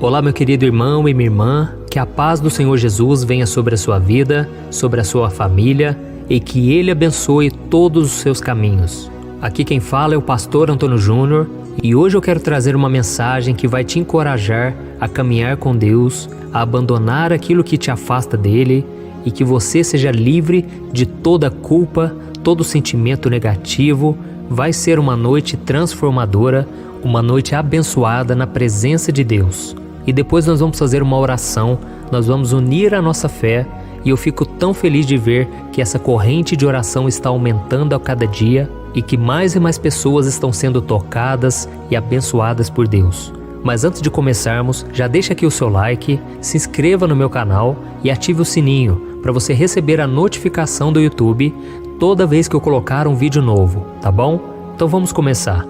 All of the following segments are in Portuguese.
Olá, meu querido irmão e minha irmã, que a paz do Senhor Jesus venha sobre a sua vida, sobre a sua família e que Ele abençoe todos os seus caminhos. Aqui quem fala é o pastor Antônio Júnior e hoje eu quero trazer uma mensagem que vai te encorajar a caminhar com Deus, a abandonar aquilo que te afasta dele e que você seja livre de toda culpa, todo sentimento negativo. Vai ser uma noite transformadora, uma noite abençoada na presença de Deus. E depois nós vamos fazer uma oração, nós vamos unir a nossa fé e eu fico tão feliz de ver que essa corrente de oração está aumentando a cada dia e que mais e mais pessoas estão sendo tocadas e abençoadas por Deus. Mas antes de começarmos, já deixa aqui o seu like, se inscreva no meu canal e ative o sininho para você receber a notificação do YouTube toda vez que eu colocar um vídeo novo, tá bom? Então vamos começar.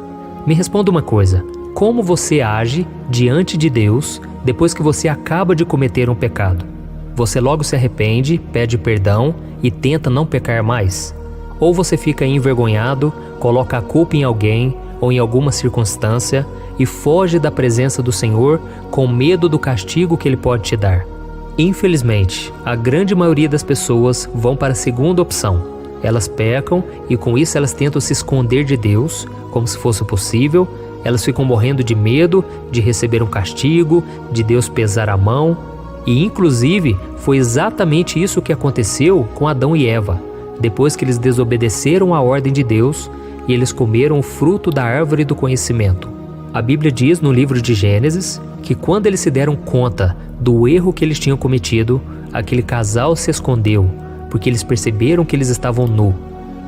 Me responda uma coisa. Como você age diante de Deus depois que você acaba de cometer um pecado? Você logo se arrepende, pede perdão e tenta não pecar mais? Ou você fica envergonhado, coloca a culpa em alguém ou em alguma circunstância e foge da presença do Senhor com medo do castigo que Ele pode te dar? Infelizmente, a grande maioria das pessoas vão para a segunda opção. Elas pecam e com isso elas tentam se esconder de Deus, como se fosse possível. Elas ficam morrendo de medo de receber um castigo, de Deus pesar a mão. E inclusive foi exatamente isso que aconteceu com Adão e Eva, depois que eles desobedeceram à ordem de Deus e eles comeram o fruto da árvore do conhecimento. A Bíblia diz no livro de Gênesis que quando eles se deram conta do erro que eles tinham cometido, aquele casal se escondeu, porque eles perceberam que eles estavam nus.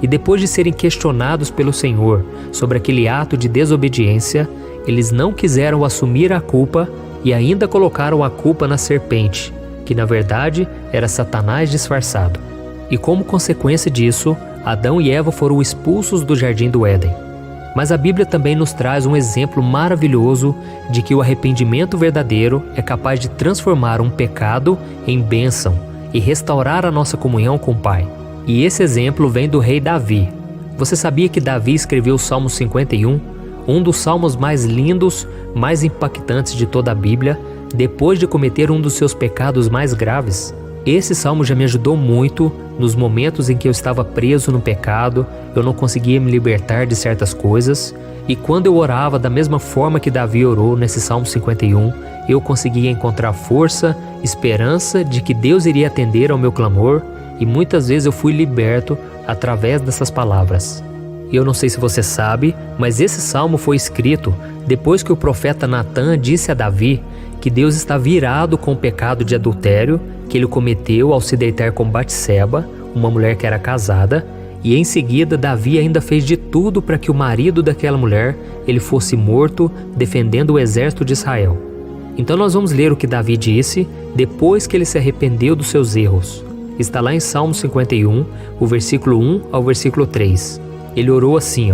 E depois de serem questionados pelo Senhor sobre aquele ato de desobediência, eles não quiseram assumir a culpa e ainda colocaram a culpa na serpente, que na verdade era Satanás disfarçado. E como consequência disso, Adão e Eva foram expulsos do jardim do Éden. Mas a Bíblia também nos traz um exemplo maravilhoso de que o arrependimento verdadeiro é capaz de transformar um pecado em bênção e restaurar a nossa comunhão com o Pai. E esse exemplo vem do rei Davi. Você sabia que Davi escreveu o Salmo 51, um dos salmos mais lindos, mais impactantes de toda a Bíblia, depois de cometer um dos seus pecados mais graves? Esse salmo já me ajudou muito nos momentos em que eu estava preso no pecado, eu não conseguia me libertar de certas coisas, e quando eu orava da mesma forma que Davi orou nesse Salmo 51, eu conseguia encontrar força, esperança de que Deus iria atender ao meu clamor, e muitas vezes eu fui liberto através dessas palavras. Eu não sei se você sabe, mas esse salmo foi escrito depois que o profeta Natã disse a Davi que Deus está virado com o pecado de adultério que ele cometeu ao se deitar com Batseba, uma mulher que era casada, e em seguida Davi ainda fez de tudo para que o marido daquela mulher ele fosse morto defendendo o exército de Israel. Então nós vamos ler o que Davi disse depois que ele se arrependeu dos seus erros. Está lá em Salmo 51, o versículo 1 ao versículo 3. Ele orou assim,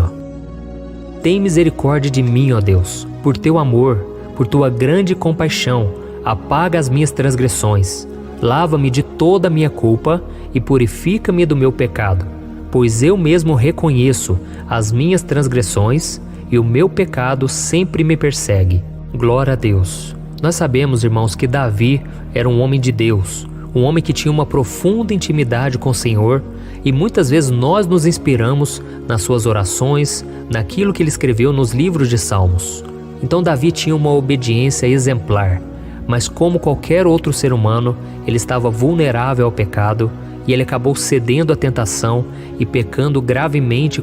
Tem misericórdia de mim, ó Deus, por teu amor, por tua grande compaixão, apaga as minhas transgressões. Lava-me de toda a minha culpa e purifica-me do meu pecado, pois eu mesmo reconheço as minhas transgressões e o meu pecado sempre me persegue. Glória a Deus. Nós sabemos, irmãos, que Davi era um homem de Deus, um homem que tinha uma profunda intimidade com o Senhor, e muitas vezes nós nos inspiramos nas suas orações, naquilo que ele escreveu nos livros de Salmos. Então Davi tinha uma obediência exemplar, mas como qualquer outro ser humano, ele estava vulnerável ao pecado e ele acabou cedendo à tentação e pecando gravemente